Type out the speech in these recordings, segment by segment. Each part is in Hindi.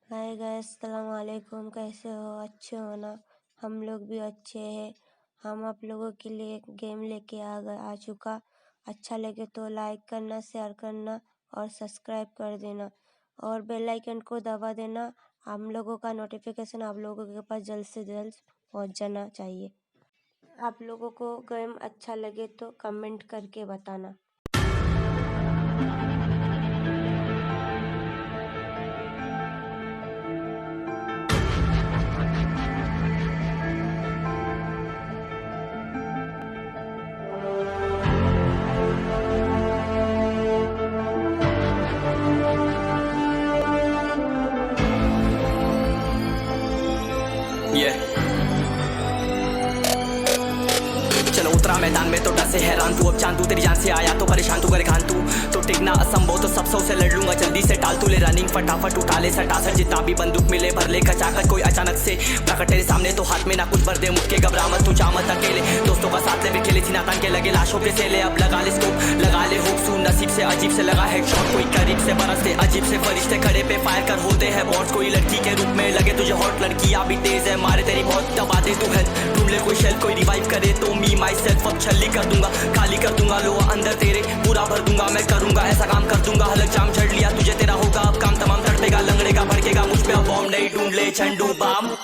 हाय गाइस, अस्सलाम वालेकुम। कैसे हो? अच्छे हो ना? हम लोग भी अच्छे हैं। हम आप लोगों के लिए एक गेम लेके आ चुका। अच्छा लगे तो लाइक करना, शेयर करना और सब्सक्राइब कर देना और बेल आइकन को दबा देना। हम लोगों का नोटिफिकेशन आप लोगों के पास जल्द से जल्द पहुंच जाना चाहिए। आप लोगों को गेम अच्छा लगे तो कमेंट करके बताना। चलो उतरा मैदान में तो डर से हैरान तू। अब चांद तू तेरी जान से आया तो परेशान तू, करे खान तू तो टिकना असंभव, तो सब सौ से लड़ लूंगा। जल्दी से टाल तू ले रनिंग, फटाफट उठा ले सटासट। जितना भी बंदूक मिले भर ले कचाकच। कोई अचानक से प्रकट तेरे सामने तो हाथ में ना कुछ भर दे। मुझके घबरा मत तू, जा मत अकेले। दोस्तों का साथ ले भी खेले सीना तान के लगे लाशों के सेले। अब लगा ले स्कोप, लगा ले होप सू नसीब से अजीब से लगा हेडशॉट। कोई करीब से बरसते अजीब से फरिश्ते खड़े पे फायर कर होते हैं बॉट्स। कोई लड़की के रूप में लगे तुझे हॉट, लड़कियां भी तेज है मारे तेरी बहुत दबा दे तू हेल्थ। ढूंढ ले कोई शेल, कोई रिवाइव करे तो मी माई सेल्फ अब छल्ली कर दूंगा, खाली कर दूंगा लोहा अंदर तेरे पूरा भर दूंगा। मैं करूंगा ऐसा काम कर दूंगा, हलक जाम झड़ लिया तुझे तेरा होगा अब काम तमाम। तड़पेगा लंगड़ेगा भड़केगा मुझ पे अब बॉम्ब नहीं, ढूंढ ले झंडू balm.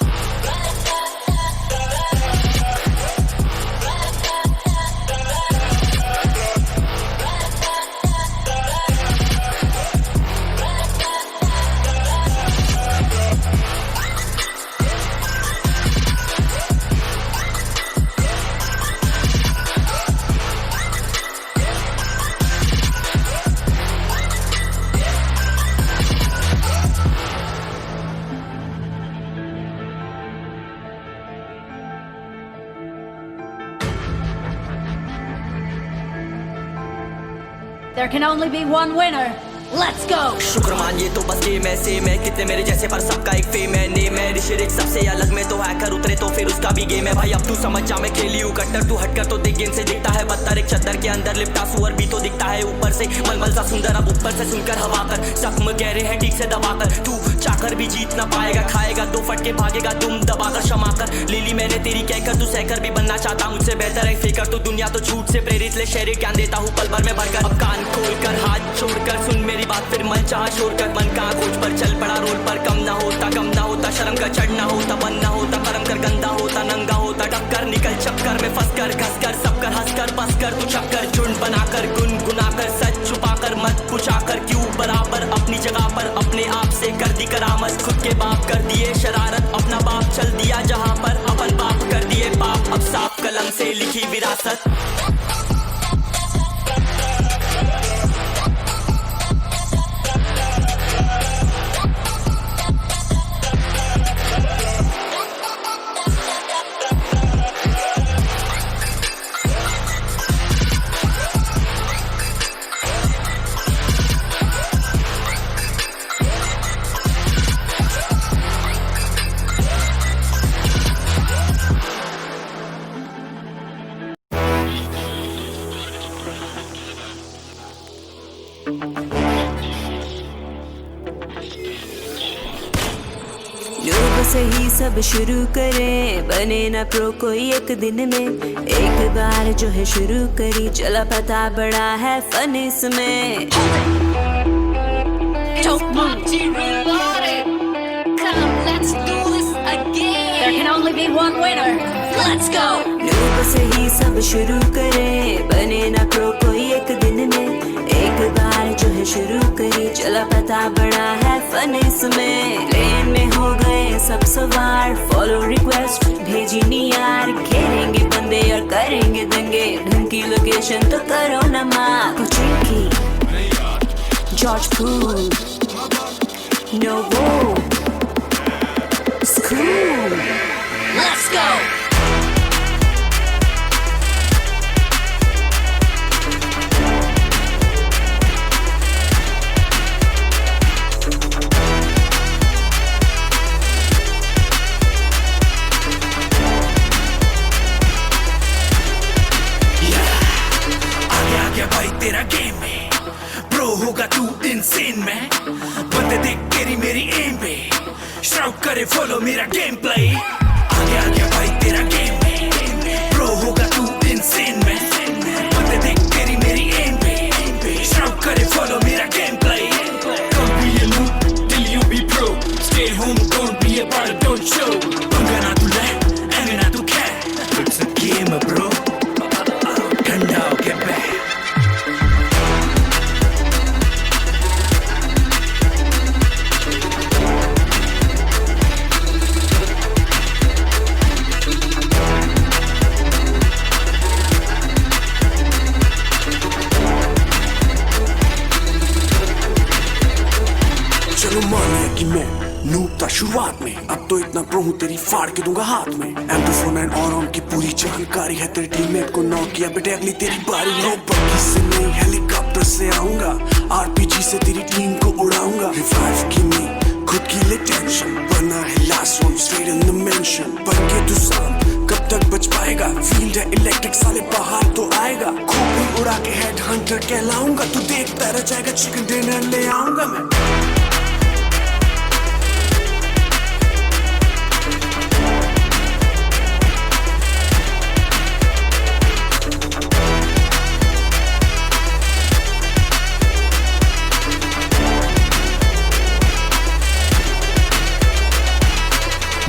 There can only be one winner. Let's go! शुक्र मान ये तो बस गेम है, सेम है कितने मेरे जैसे पर सबका एक फेम है। नेम है ऋषिरिक सबसे अलग में तो हैकर उतरे तो फिर उसका भी गेम है। भाई अब तू समझ जा मैं खेली हूँ कट्टर, तू हटकर तो देख गेम से दिखता है बदतर। एक चद्दर के अंदर लिपटा सुअर भी तो दिखता है ऊपर से मलमल सा सुंदर। अब ऊपर से सुनकर हवा कर जख्म गहरे हैं ठीक से दबाकर। तू चाकर भी जीत ना पाएगा, खाएगा दो फटके भागेगा तुम दबाकर क्षमा कर। ले ली मैंने तेरी कहकर, तू सहकर भी बनना चाहता मुझसे बेहतर है फेकर। तो दुनिया तो झूठ से प्रेरित ले शहर ज्ञान देता हूँ पल भर में भरकर। अब कान खोल कर हाथ छोड़कर सुन मेरी बात, फिर मन चाह छोड़ कर मन का खोज पर चल पड़ा रोड पर। कम ना होता शर्म का चढ़ना होता, बन ना होता कर्म कर गंदा होता नंगा होता। टक्कर निकल चक्कर में फंस कर घस कर सब कर हंस कर बस कर तू चक्कर। झुंड बनाकर गुनगुनाकर सच छुपाकर मत पूछाकर क्यों बराबर अपनी जगह पर अपने आप से कर दी करामत। खुद के बाप कर दिए शरारत, अपना बाप चल दिया जहाँ पर अपन बाप कर दिए पाप। अब साफ कलम से लिखी विरासत। लोग से ही सब शुरू करें, बने ना प्रो कोई एक दिन में। एक बार जो है शुरू करी चला पता बड़ा है फन इसमें। There can only be one winner. Let's go! लोग से ही सब शुरू करें, बने ना प्रो कोई एक दिन में। एक बार जो है शुरू करी चला पता बड़ा है फन इसमें। प्लेन में हो गए सब सवार, फॉलो रिक्वेस्ट भेजी नहीं यार। खेलेंगे बंदे और करेंगे दंगे, ढंग की लोकेशन तो करो ना माँ। Tricky, George Poole, Novo, School. Let's go! भाई तेरा गेम में प्रो होगा तू इंसेन में। बंदे देख तेरी मेरी एम पे शाउट करे फॉलो मेरा गेम प्ले आगे आगे भाई तेरा गेम में प्रो होगा तू इनसेन में बंदे देख तेरी मेरी एम पे शाउट करे फॉलो मेरा game play Come be a noob till you be pro Stay home don't be a part don't show पंगा ना तू ले एंगे ना तू खे It's a game bro ठंडा होके बैठ चलो मान लिया कि मैं नूब था शुरुआत में अब तो इतना प्रो हूँ तेरी फाड़ के दूंगा हाथ में M249 और ऑन की पूरी जानकारी है तेरे टीममेट को नॉक किया बेटे अगली तेरी बारी है बग्गी से नहीं हेलीकॉप्टर से आऊंगा RPG से तेरी टीम को उड़ाऊंगा रिवाइव की नहीं खुद की ले टेंशन बना है last one straight in the mention बन के तू सांप कब तक बच पाएगा फील्ड है इलेक्ट्रिक साले बाहर तो आएगा खोपड़ी उड़ा के हेड हंटर कहलाऊंगा तू देखता रह जाएगा चिकन डिनर ले आऊंगा मैं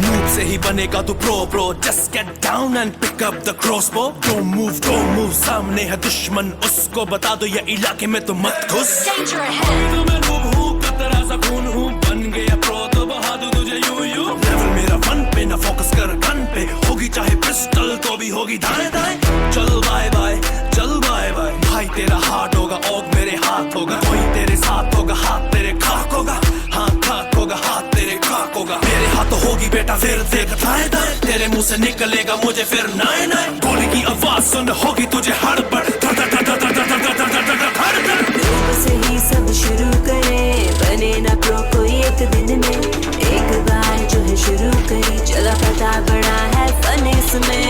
Noob से ही बनेगा तू pro Just get down and pick up the crossbow Don't move सामने है दुश्मन उसको बता दो ये इलाके में तो मत घुस Danger ahead. तो मैं noob हूँ कतरा सा खून हूँ बन गया pro तो बहा दूँ तुझे यूं लेवल मेरा फन पे ना फोकस कर गन पे होगी चाहे पिस्टल तो भी होगी दाएं दाएं चल बाय बाय भाई तेरा हार्ट होगा ओग मेरे हाथ होगा कोई तेरे साथ होगा हाथ तेरे खाक होगा हाँ खाक होगा हाथ तेरे खाक होगा मेरे हाथ तो होगी बेटा फिर देख दाएं दाएं तेरे मुंह से निकलेगा मुझे फिर नाए नाए गोली की आवाज सुन होगी तुझे हड़बड़ नूब से ही सब शुरू करे बने ना प्रो कोई एक दिन में एक बार जो है शुरू करी चला पता बड़ा है फन इसमें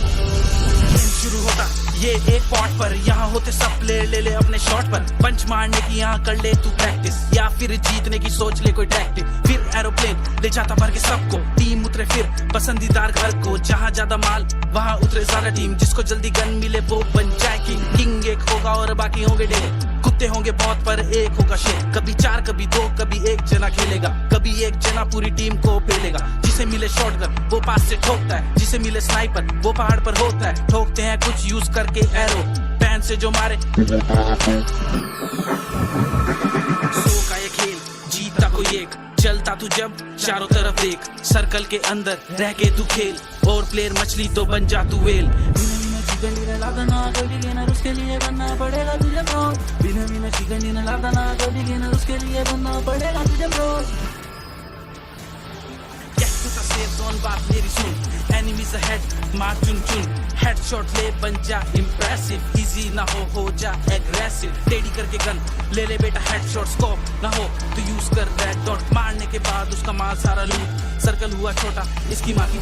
शुरू होता ये एक पॉट पर यहाँ होते सब प्लेयर ले अपने शॉट पर पंच मारने की यहाँ कर ले तू प्रैक्टिस या फिर जीतने की सोच ले कोई टैक्टिक फिर एरोप्लेन ले जाता भर के सबको टीम उतरे फिर पसंदीदार घर को जहाँ ज्यादा माल वहाँ उतरे सारा टीम जिसको जल्दी गन मिले वो बन जाए किंग एक होगा और बाकी होंगे ढेर कुत्ते होंगे बहुत पर एक होगा शेर कभी 4 कभी 2 कभी एक जना खेलेगा कभी एक जना पूरी टीम को पेलेगा जिसे मिले शॉटगन वो पास से ठोकता है जिसे मिले स्नाइपर वो पहाड़ पर होता है ठोकते हैं कुछ यूज करके एरो पैन से जो मारे सो का ये खेल जीता कोई एक चलता तू जब चारों तरफ देख सर्कल के अंदर रह के तू खेल और प्लेयर मछली तो बन जा तू वेल उसके लिए बनना पड़ेगा तुझे प्रो बिना चिकन लादाना उसके लिए बनना पड़ेगा तुझे प्रो सेफ जोन बात मेरी सुन एनिमीज अहेड मार चुन हेडशॉट ले बन जा इंप्रेसिव इजी ना हो जा एग्रेसिव टेडी करके गन ले बेटा हेडशॉट स्कोप ना हो तो यूज कर रेड डॉट मारने के बाद उसका माल सारा लूट सर्कल हुआ छोटा इसकी माँ की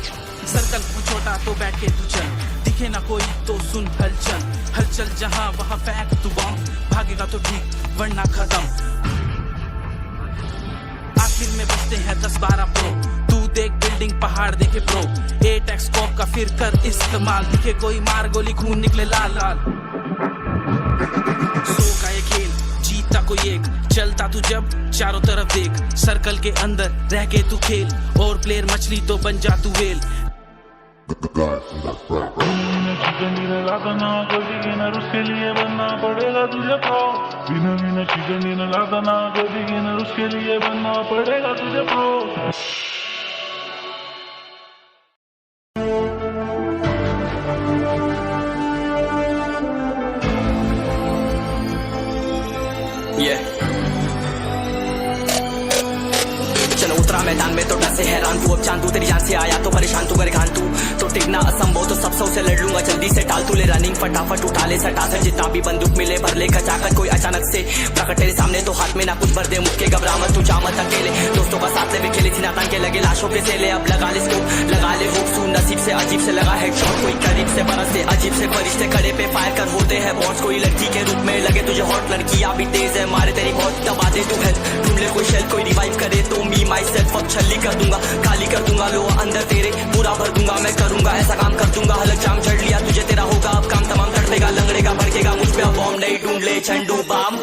सर्कल हुआ छोटा तो बैठ के तू चल दिखे ना कोई तो सुन हलचल जहाँ वहाँ फेंक तू बॉम्ब भागेगा तो ठीक वरना खत्म आखिर में बचते हैं 10-12 प्रो तू देख बिल्डिंग पहाड़ देखे प्रो 8x स्कोप का फिर कर इस्तेमाल दिखे कोई मार गोली खून निकले लाल लाल सो का ये खेल जीता कोई एक चलता तू जब चारों तरफ देख सर्कल के अंदर रह के तू खेल और प्लेयर मछली तो बन जा तू वेल उसके लिए बनना पड़ेगा तुझे प्रो बिना चिकन लादाना उसके लिए बनना पड़ेगा तुझे प्रो से हैरान तू, अब चांद तू तेरी जान से आया तो परेशान तू, परेशान तू तो टिकना असंभव, तो सब सौ से लड़ लूंगा जल्दी से टाल तू ले रनिंग फटाफट उठा ले सटा से, जितना भी बंदूक मिले भर ले खचाकर, कोई अचानक से प्रकट तेरे सामने तो हाथ में ना कुछ भर दे, मुझके घबरा मत तू जा मत अकेले, दोस्तों का साथ ले भी खेले थी नातान के लगे लाशों पे से ले, अब लगा ले स्कोप लगा ले होप सू, नसीब से अजीब से लगा हेडशॉट, कोई करीब से बरसते अजीब से फरिश्ते खड़े पे फायर कर होते हैं बॉस, कोई लड़की के रूप में लगे तुझे हॉट, लड़कियां भी तेज है मारे तेरी बहुत दबा दे तू हेल्थ, ढूंढ ले कोई शेल कोई रिवाइव करे तो मी माई सेल्फ अब छल्ली कर दूंगा, खाली कर दूंगा लो अंदर तेरे पूरा भर दूंगा, मैं करूंगा ऐसा काम कर दूंगा, हलक जाम चढ़ लिया तुझे तेरा होगा अब काम तमाम, तड़पेगा लंगड़ेगा भड़केगा मुझ पे अब बॉम्ब नहीं, ढूंढ ले झंडू balm.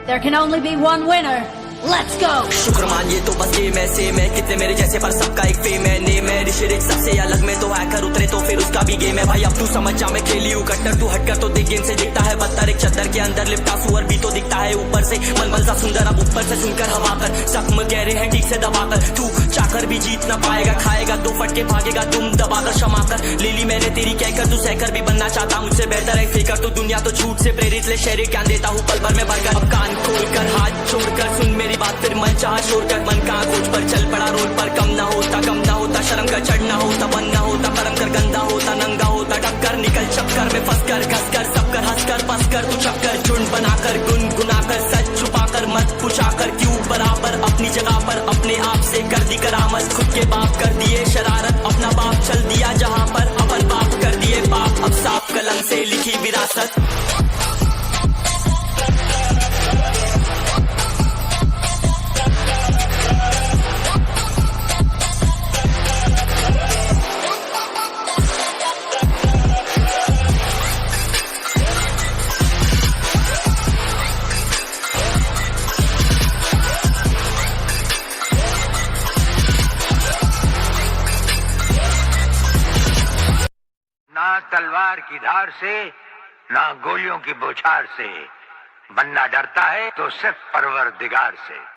There can only be one winner. Let's go! शुक्र मानिए तो बस गेम ऐसे मैं कितने मेरे जैसे पर सबका एक फेम है नेम है, ऋषिरिक सबसे अलग में तो हैकर उतरे तो फिर उसका भी गेम है भाई, अब तू समझ जा मैं खेली हूँ कट्टर, तू हटकर तो देख गेम से दिखता है बदतर, एक चद्दर के अंदर लिपटा सुअर भी तो दिखता है ऊपर से मलमल सा सुंदर, अब ऊपर से सुनकर हवा कर जख्म गहरे हैं ठीक से दबाकर, तू चाकर भी जीत ना पाएगा, खाएगा दो फटके भागेगा तुम दबाकर क्षमा कर, ले ली मैंने तेरी कहकर तू सहकर भी बनना चाहता मुझसे बेहतर है फेकर, तो दुनिया तो झूठ से प्रेरित ले शहरी क्या देता हूँ पल भर में भरकर, अब कान खोलकर हाथ छोड़कर सुन मेरी बात फिर मन चाह शोर कर, मन कहाँ खोज पर चल पड़ा रोड पर, कम ना होता शर्म कर चढ़ना होता बन ना होता करम कर गंदा होता नंगा होता टक्कर निकल चक्कर में फंस कर घस कर सब कर हंस कर पस कर तू चक्कर झुंड बनाकर गुनगुनाकर सच छुपाकर मत पूछाकर क्यों बराबर अपनी जगह पर अपने आप से कर दी करामत, खुद के बाप कर दिए शरारत, अपना बाप चल दिया जहाँ पर अपन बाप कर दिए बाप, अब साफ कलम से लिखी विरासत। ना तलवार की धार से ना गोलियों की बौछार से, बनना डरता है तो सिर्फ परवरदिगार से।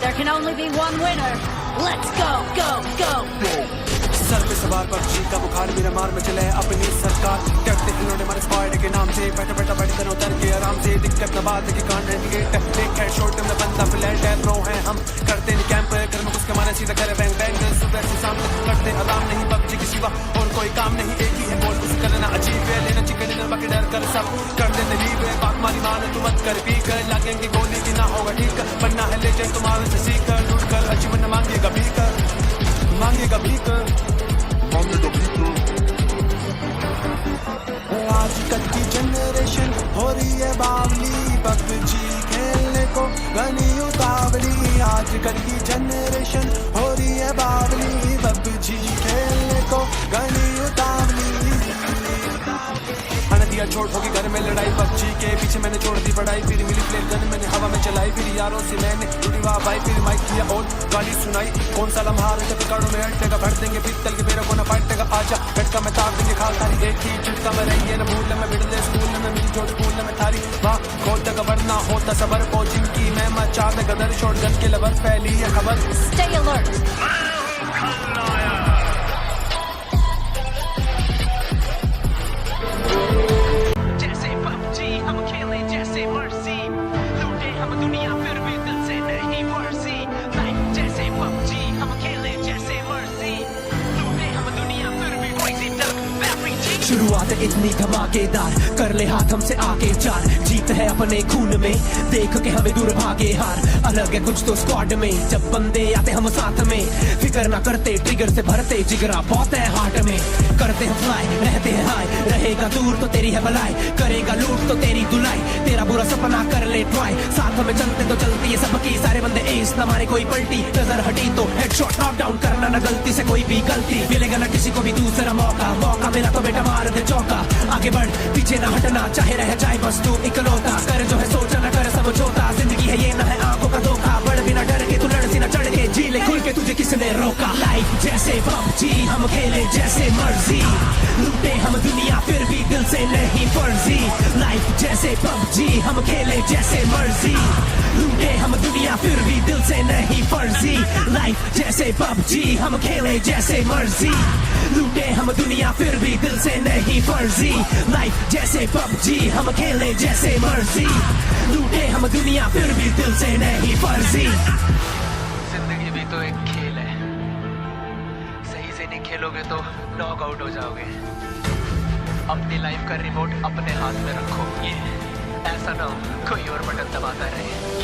There can only be one winner. Let's go, go, go! Sir पे सवार पबजी का बुखार मेरे मार में चले अपनी सरकार, डरते इन्होंने हमारे स्क्वाड के नाम से बैठा बैठा बड़ी तरह उतर के आराम से, दिक्कत न बात है कि कांड रेडिएट एक है शॉर्ट में बंदा फ्लैट है प्रो है हम करते नहीं कैंप घर में उसके मारे सीधा करे बैंग बैंग, सुबह से शाम तक करते आराम नहीं पबजी के सिवा और कोई काम नहीं, एक ही है बोल कुछ करना अजीब है, लेना चिकन डिनर बाकी डर कर सब कर देते लीव है, बात मारी मान तू मत कर पी कर लगेंगे गोली की ना होगा ठीक बनना है लेजेंड तुम्हारे से सीख कर लूट कर अचीवन मांगेगा भी कर मांगेगा भी कर मांगेगा भी कर। आजकल की जनरेशन हो रही है बावली, पबजी खेलने को गनी उतावली, आजकल की जनरेशन हो रही है बावली, पबजी खेलने को गनी उतावली, दिया छोड़ होगी घर में लड़ाई पबजी के पीछे मैंने छोड़ दी पढ़ाई, फिर मिली प्लेन गन मैंने हवा में चलाई, फिर यारों से मैंने टूटी वाह भाई, फिर माइक किया और गाली सुनाई, कौन सा लम्हा है जब काड़ों में हटेगा भर देंगे पीतल के बेरों को न फाटेगा, आजा घटका में ताक देंगे खा तारी एक ही झुटका में रही है न भूल में मिडले स्कूल में मिल जोड़ स्कूल में थारी वाह खोल तक वरना होता सबर को जिनकी मैं मचा दे गदर शॉट गन के लबर फैली है खबर। Stay alert! शुरुआत बात इतनी धमाकेदार, कर ले हाथ हमसे आके चार, जीत है अपने खून में, देख के हमें दूर भागे हार, अलग है कुछ तो स्क्वाड में, जब बंदे आते हम साथ में, फिक्र ना करते ट्रिगर से भरते, जिगरा बहुत है हार्ट में, करते हैं फ्लाई रहते हैं हाई, रहेगा दूर तो तेरी है भलाई, करेगा लूट तो तेरी धुलाई, तेरा बुरा सपना कर ले ट्राई, साथ में चलते तो चलती है सबकी, सारे बंदे एस न मारे कोई पलटी, नजर हटी तो हेडशॉट नॉक डाउन करना ना गलती से कोई भी गलती, मिलेगा ना किसी को भी दूसरा मौका, मौका मिला तो बेटा मार दे चौका, आगे बढ़ पीछे ना हटना, चाहे रह जाए बस तू इकलौता, कर जो है सोचा ना कर समझौता, जिंदगी है ये ना है आंखों का धोखा, बढ़ बिना डर के तू लड़ सी ना चढ़ के, जी ले खुल के तुझे किसने रोका, लाइफ जैसे PUBG हम खेले जैसे मर्जी, लूटे हम दुनिया फिर भी दिल से नहीं फर्जी, लाइफ जैसे PUBG हम खेले जैसे मर्जी, लूटे हम दुनिया फिर भी दिल से नहीं फर्जी, लाइफ जैसे PUBG हम खेले जैसे मर्जी, लूटे हम दुनिया फिर भी दिल से नहीं फर्जी, लाइफ जैसे PUBG हम खेले जैसे मर्जी, लूटे हम दुनिया फिर भी दिल से नहीं फर्जी। जिंदगी भी तो एक खेल है, सही से नहीं खेलोगे तो नॉक आउट हो जाओगे, अपनी लाइफ का रिमोट अपने हाथ में रखो, ये ऐसा ना हो कोई और बटन दबाता रहे,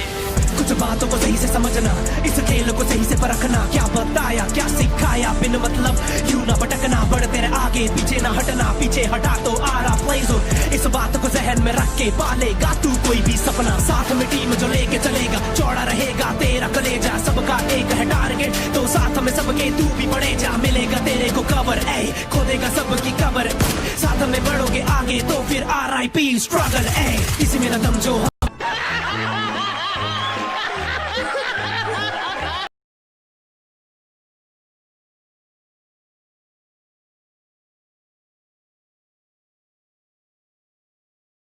कुछ बातों को सही से समझना, इस खेल को सही से परखना, क्या बताया क्या सिखाया बिन मतलब यूं ना भटकना, बढ़ते रहे आगे पीछे ना हटना, पीछे हटा तो आ रहा प्ले जोन, इस बात को जहन में रख के पालेगा तू कोई भी सपना, साथ में टीम जो लेके चलेगा, चौड़ा रहेगा तेरा कलेजा, सबका एक है टारगेट तो साथ में सबके तू भी बढ़े जा, मिलेगा तेरे को कवर ए, खोदेगा सबकी कबर, साथ में बढ़ोगे आगे तो फिर RIP स्ट्रगल ए, किसी में न दम जो